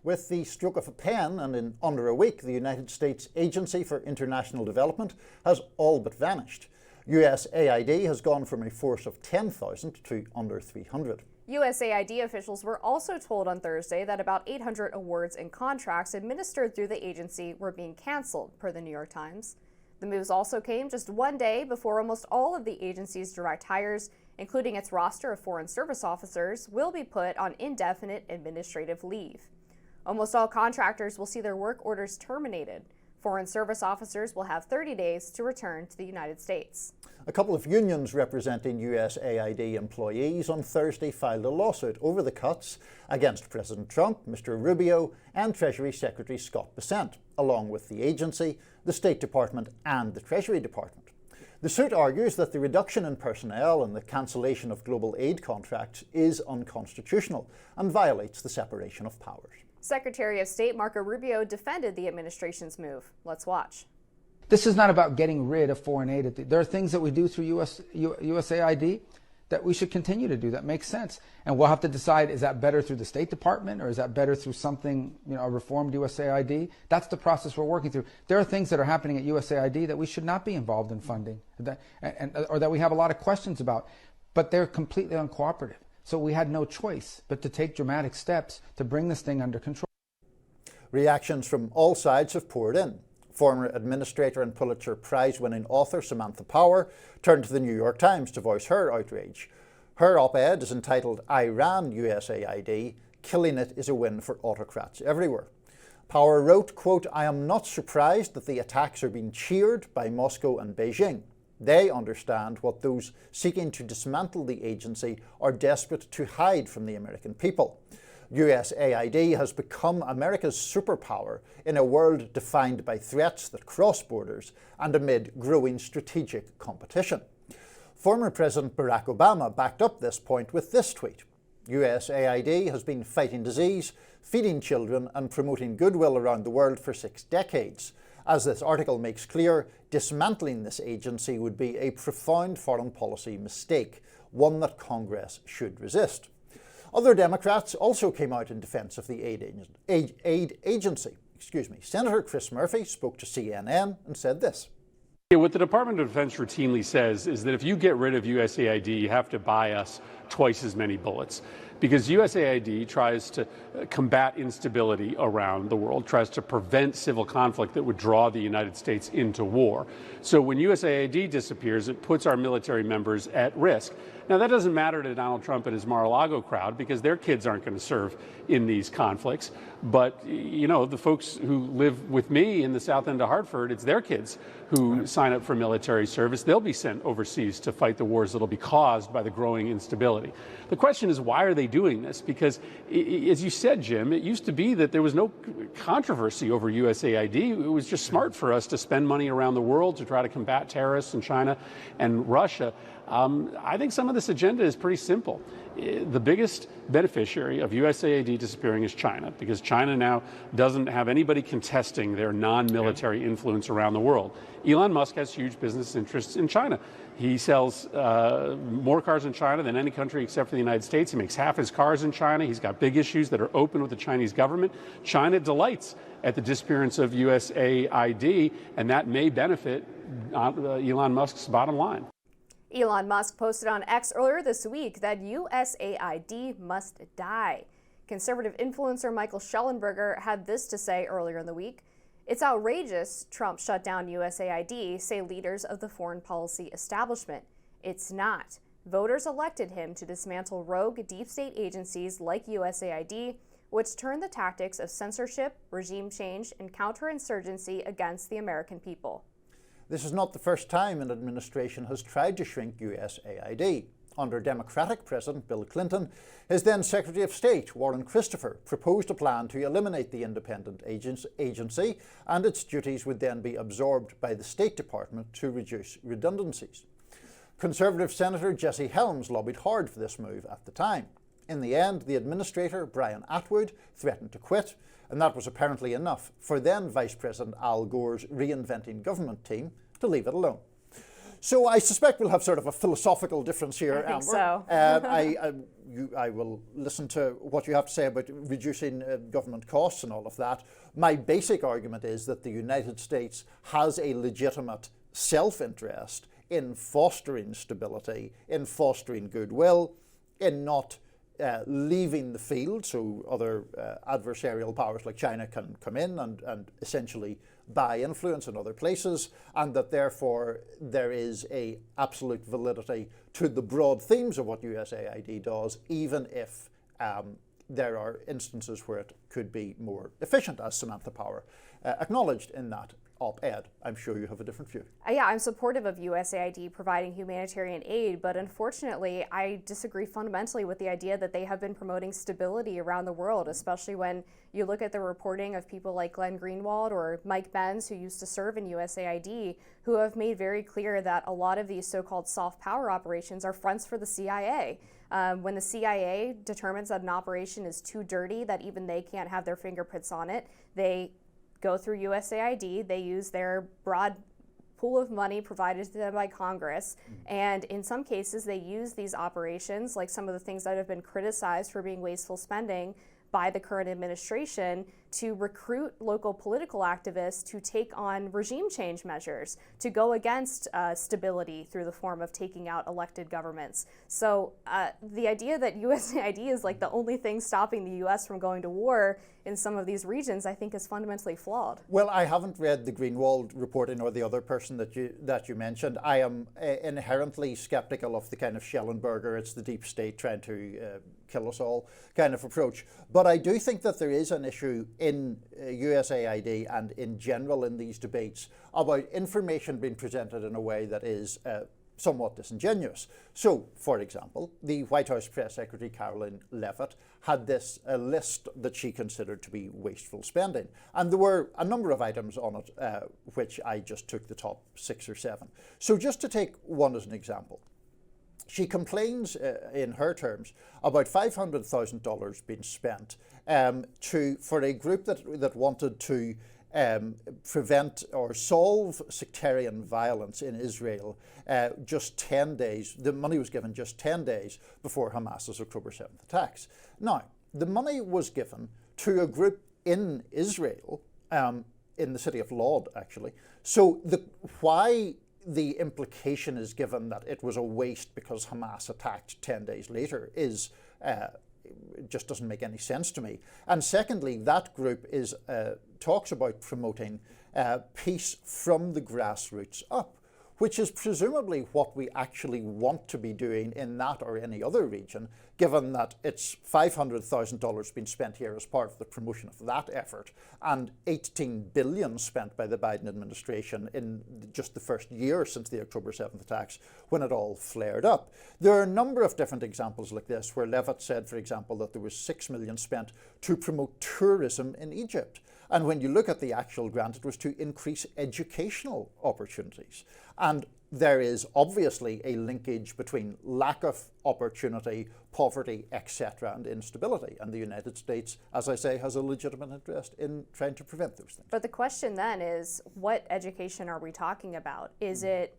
With the stroke of a pen and in under a week, the United States Agency for International Development has all but vanished. USAID has gone from a force of 10,000 to under 300. USAID officials were also told on Thursday that about 800 awards and contracts administered through the agency were being canceled, per the New York Times. The moves also came just one day before almost all of the agency's direct hires, including its roster of foreign service officers, will be put on indefinite administrative leave. Almost all contractors will see their work orders terminated. Foreign service officers will have 30 days to return to the United States. A couple of unions representing USAID employees on Thursday filed a lawsuit over the cuts against President Trump, Mr. Rubio, and Treasury Secretary Scott Bessent, along with the agency, the State Department, and the Treasury Department. The suit argues that the reduction in personnel and the cancellation of global aid contracts is unconstitutional and violates the separation of powers. Secretary of State Marco Rubio defended the administration's move. Let's watch. This is not about getting rid of foreign aid. There are things that we do through USAID that we should continue to do that makes sense. And we'll have to decide, is that better through the State Department or is that better through something, a reformed USAID? That's the process we're working through. There are things that are happening at USAID that we should not be involved in funding or that we have a lot of questions about, but they're completely uncooperative. So we had no choice but to take dramatic steps to bring this thing under control. Reactions from all sides have poured in. Former administrator and Pulitzer Prize-winning author Samantha Power turned to the New York Times to voice her outrage. Her op-ed is entitled "I Ran USAID, Killing It is a Win for Autocrats Everywhere." Power wrote, quote, "I am not surprised that the attacks are being cheered by Moscow and Beijing. They understand what those seeking to dismantle the agency are desperate to hide from the American people. USAID has become America's superpower in a world defined by threats that cross borders and amid growing strategic competition." Former President Barack Obama backed up this point with this tweet: "USAID has been fighting disease, feeding children and promoting goodwill around the world for 6 decades. As this article makes clear, dismantling this agency would be a profound foreign policy mistake, one that Congress should resist." Other Democrats also came out in defense of the aid agency. Senator Chris Murphy spoke to CNN and said this. What the Department of Defense routinely says is that if you get rid of USAID, you have to buy us twice as many bullets. Because USAID tries to combat instability around the world, tries to prevent civil conflict that would draw the United States into war. So when USAID disappears, it puts our military members at risk. Now, that doesn't matter to Donald Trump and his Mar-a-Lago crowd because their kids aren't going to serve in these conflicts. But, the folks who live with me in the south end of Hartford, it's their kids who sign up for military service. They'll be sent overseas to fight the wars that'll be caused by the growing instability. The question is, why are they doing this? Because, as you said, Jim, it used to be that there was no controversy over USAID. It was just smart for us to spend money around the world to try to combat terrorists in China and Russia. I think some of this agenda is pretty simple. The biggest beneficiary of USAID disappearing is China, because China now doesn't have anybody contesting their non-military influence around the world. Elon Musk has huge business interests in China. He sells more cars in China than any country except for the United States. He makes half his cars in China. He's got big issues that are open with the Chinese government. China delights at the disappearance of USAID, and that may benefit Elon Musk's bottom line. Elon Musk posted on X earlier this week that USAID must die. Conservative influencer Michael Schellenberger had this to say earlier in the week. "It's outrageous Trump shut down USAID, say leaders of the foreign policy establishment. It's not. Voters elected him to dismantle rogue deep state agencies like USAID, which turn the tactics of censorship, regime change, and counterinsurgency against the American people." This is not the first time an administration has tried to shrink USAID. Under Democratic President Bill Clinton, his then Secretary of State, Warren Christopher, proposed a plan to eliminate the independent agency, and its duties would then be absorbed by the State Department to reduce redundancies. Conservative Senator Jesse Helms lobbied hard for this move at the time. In the end, the administrator, Brian Atwood, threatened to quit, and that was apparently enough for then Vice President Al Gore's Reinventing Government team to leave it alone. So I suspect we'll have sort of a philosophical difference here, I think Amber. so. I will listen to what you have to say about reducing government costs and all of that. My basic argument is that the United States has a legitimate self-interest in fostering stability, in fostering goodwill, in not leaving the field so other adversarial powers like China can come in and essentially buy influence in other places, and that therefore there is a absolute validity to the broad themes of what USAID does, even if there are instances where it could be more efficient, as Samantha Power acknowledged in that op-ed. I'm sure you have a different view. Yeah, I'm supportive of USAID providing humanitarian aid, but unfortunately, I disagree fundamentally with the idea that they have been promoting stability around the world, especially when you look at the reporting of people like Glenn Greenwald or Mike Benz, who used to serve in USAID, who have made very clear that a lot of these so-called soft power operations are fronts for the CIA. When the CIA determines that an operation is too dirty, that even they can't have their fingerprints on it, they go through USAID, they use their broad pool of money provided to them by Congress, and in some cases they use these operations, like some of the things that have been criticized for being wasteful spending by the current administration, to recruit local political activists to take on regime change measures, to go against stability through the form of taking out elected governments. So the idea that USAID is like the only thing stopping the US from going to war in some of these regions, I think is fundamentally flawed. Well, I haven't read the Greenwald reporting or the other person that you mentioned. I am inherently skeptical of the kind of Schellenberger, it's the deep state trying to kill us all kind of approach. But I do think that there is an issue in USAID and in general in these debates about information being presented in a way that is somewhat disingenuous. So, for example, the White House Press Secretary Caroline Leavitt had this list that she considered to be wasteful spending. And there were a number of items on it, which I just took the top 6 or 7. So just to take one as an example, she complains, in her terms, about $500,000 being spent for a group that wanted to prevent or solve sectarian violence in Israel just 10 days. The money was given just 10 days before Hamas's October 7th attacks. Now, the money was given to a group in Israel, in the city of Lod, actually. So why the implication is given that it was a waste because Hamas attacked 10 days later is just doesn't make any sense to me. And secondly, that group talks about promoting peace from the grassroots up, which is presumably what we actually want to be doing in that or any other region, given that it's $500,000 being spent here as part of the promotion of that effort, and $18 billion spent by the Biden administration in just the first year since the October 7th attacks, when it all flared up. There are a number of different examples like this, where Leavitt said, for example, that there was $6 million spent to promote tourism in Egypt. And when you look at the actual grant, it was to increase educational opportunities. And there is obviously a linkage between lack of opportunity, poverty, etc., and instability. And the United States, as I say, has a legitimate interest in trying to prevent those things. But the question then is, what education are we talking about? Is it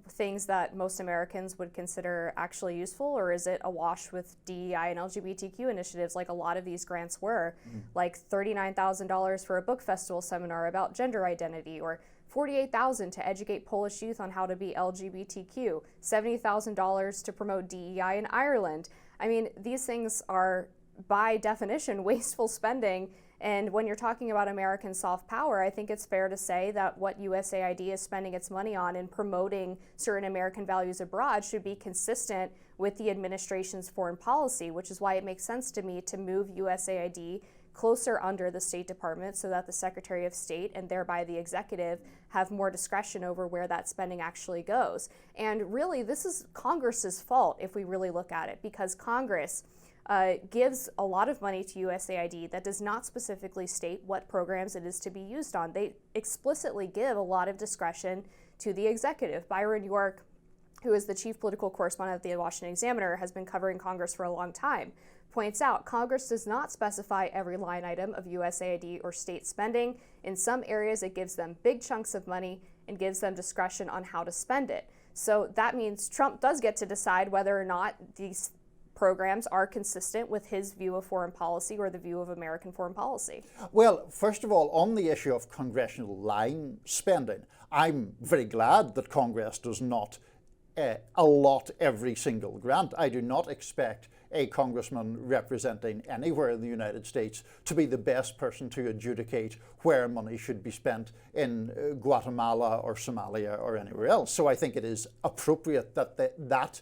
things that most Americans would consider actually useful, or is it awash with DEI and LGBTQ initiatives like a lot of these grants were, like $39,000 for a book festival seminar about gender identity, or $48,000 to educate Polish youth on how to be LGBTQ, $70,000 to promote DEI in Ireland. I mean, these things are by definition wasteful spending. And when you're talking about American soft power, I think it's fair to say that what USAID is spending its money on in promoting certain American values abroad should be consistent with the administration's foreign policy, which is why it makes sense to me to move USAID closer under the State Department so that the Secretary of State and thereby the executive have more discretion over where that spending actually goes. And really, this is Congress's fault if we really look at it, because Congress gives a lot of money to USAID that does not specifically state what programs it is to be used on. They explicitly give a lot of discretion to the executive. Byron York, who is the chief political correspondent at the Washington Examiner, has been covering Congress for a long time, points out Congress does not specify every line item of USAID or state spending. In some areas, it gives them big chunks of money and gives them discretion on how to spend it. So that means Trump does get to decide whether or not these programs are consistent with his view of foreign policy or the view of American foreign policy. Well, first of all, on the issue of congressional line spending, I'm very glad that Congress does not allot every single grant. I do not expect a congressman representing anywhere in the United States to be the best person to adjudicate where money should be spent in Guatemala or Somalia or anywhere else. So I think it is appropriate that that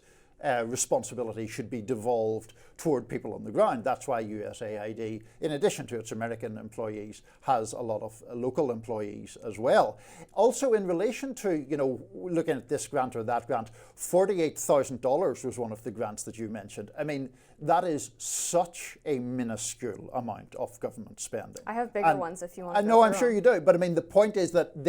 responsibility should be devolved toward people on the ground. That's why USAID, in addition to its American employees, has a lot of local employees as well. Also, in relation to, looking at this grant or that grant, $48,000 was one of the grants that you mentioned. I mean, that is such a minuscule amount of government spending. I have bigger ones if you want to. No, I'm sure you do. But I mean, the point is that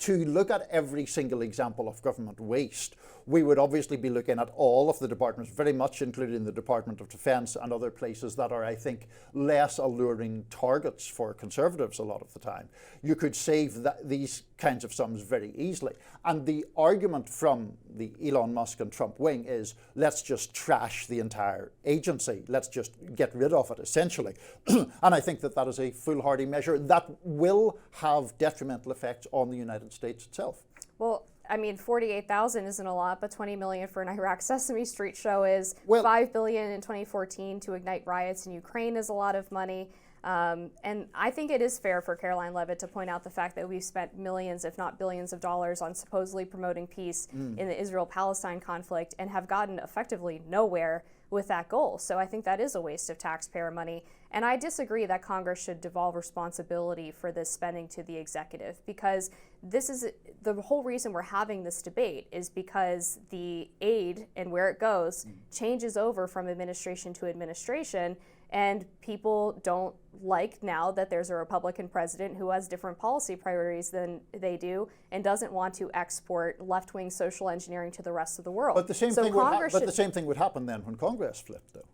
to look at every single example of government waste, we would obviously be looking at all of the departments, very much including the Department of Defense and other places that are, I think, less alluring targets for conservatives a lot of the time. You could save these kinds of sums very easily. And the argument from the Elon Musk and Trump wing is, let's just trash the entire agency. Let's just get rid of it, essentially. And I think that is a foolhardy measure that will have detrimental effects on the United States itself. Well, I mean, 48,000 isn't a lot, but 20 million for an Iraq Sesame Street show is $5 billion in 2014 to ignite riots in Ukraine is a lot of money. And I think it is fair for Caroline Leavitt to point out the fact that we've spent millions, if not billions of dollars on supposedly promoting peace in the Israel-Palestine conflict and have gotten effectively nowhere with that goal. So I think that is a waste of taxpayer money. And I disagree that Congress should devolve responsibility for this spending to the executive, because this is the whole reason we're having this debate is because the aid and where it goes changes over from administration to administration. And people don't like now that there's a Republican president who has different policy priorities than they do and doesn't want to export left-wing social engineering to the rest of the world. But the same thing would happen then when Congress flipped, though.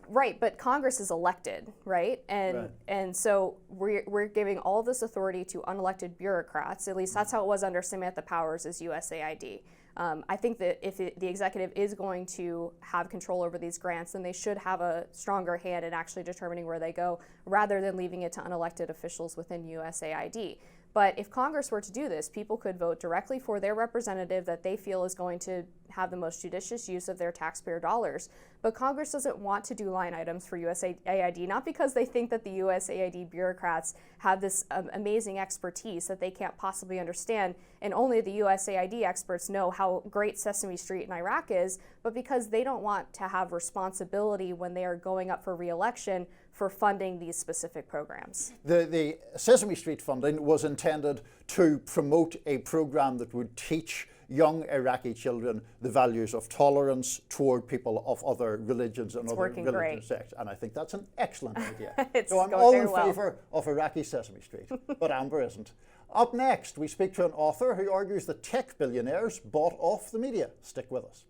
Right, but Congress is elected, right? And so we're giving all this authority to unelected bureaucrats. At least that's how it was under Samantha Powers as USAID. I think that if the executive is going to have control over these grants, then they should have a stronger hand in actually determining where they go, rather than leaving it to unelected officials within USAID. But if Congress were to do this, people could vote directly for their representative that they feel is going to have the most judicious use of their taxpayer dollars. But Congress doesn't want to do line items for USAID, not because they think that the USAID bureaucrats have this amazing expertise that they can't possibly understand, and only the USAID experts know how great Sesame Street in Iraq is, but because they don't want to have responsibility when they are going up for re-election for funding these specific programs. The Sesame Street funding was intended to promote a program that would teach young Iraqi children the values of tolerance toward people of other religions and other religious sects. And I think that's an excellent idea. So I'm all in favor of Iraqi Sesame Street, but Amber isn't. Up next, we speak to an author who argues that tech billionaires bought off the media. Stick with us.